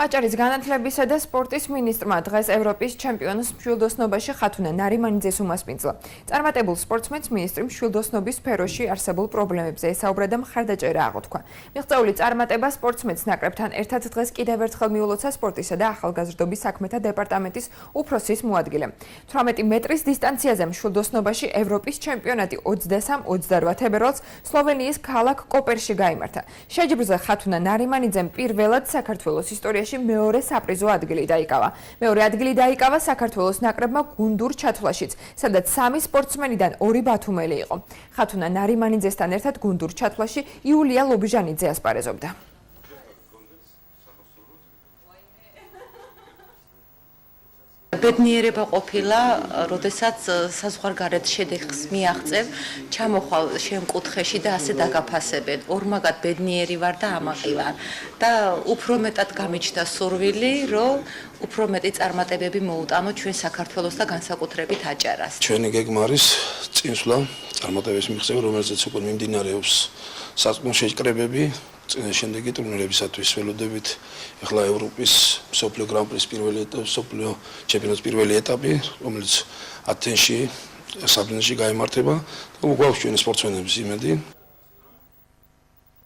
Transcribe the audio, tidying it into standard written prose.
აჭარის განათლებისა და სპორტის მინისტრმა დღეს ევროპის ჩემპიონის მშვილდოსნობაში ხათუნა ნარიმანიძეს უმასპინძლა. წარმატებულ სპორტსმენს მინისტრი მშვილდოსნობის სფეროში არსებულ პრობლემებზე ესაუბრა და მხარდაჭერა აღუთქვა. მიღწეული წარმატება სპორტსმენს ნაკრებთან ერთად დღეს კიდევ ერთხელ მიულოცა სპორტისა და ახალგაზრდობის საქმეთა დეპარტამენტის უფროსის მოადგილემ. 18 მეტრის დისტანციაზე მშვილდოსნობაში ევროპის ჩემპიონატი 23-28 თებერვალს სლოვენიის ქალაქ კოპერში გაიმართა. შეჯიბრზე ხათუნა ნარიმანიძემ პირველად საქართველოს ისტორიაში მეორე საპრიზო ადგილი დაიკავა. მეორე ადგილი დაიკავა საქართველოს ნაკრებმა გუნდურ ჩათვლაშიც, სადაც 3 სპორტსმენიდან 2 ბათუმელი იყო. ხათუნა ნარიმანიძესთან ერთად გუნდურ ჩათვლაში იულია ლობიჟანიძე ასპარეზობდა. ბედნიერება ყოფილა, როდესაც საზღვარგარეთ შედეგს მიაღწევ, ჩამოხვალ შემკუთხეში და ასე დაგაფასებენ. ორმაგად ბედნიერი ვარ და ამაყი ვარ. და უფრო მეტად გამიჩნდა სურვილი, რომ უფრო მეტი წარმატებები მოუტანო ჩვენ საქართველოს და განსაკუთრებით აჭარას. ჩვენი გეგმა არის წინსვლა, წარმატებების მიღწევა, რომელზეც უკვე მიმდინარეობს საწმუნ შეჭრებები. შემდეგი ტურნირებისათვის ველოდებით ახლა ევროპის მსოფლიო გრან-პრის პირველი ეტაპი, მსოფლიო ჩემპიონატის პირველი ეტაპი, რომელიც ათენში, საბლინში გაიმართება და გვაქვს ჩვენი სპორტსმენების იმედი.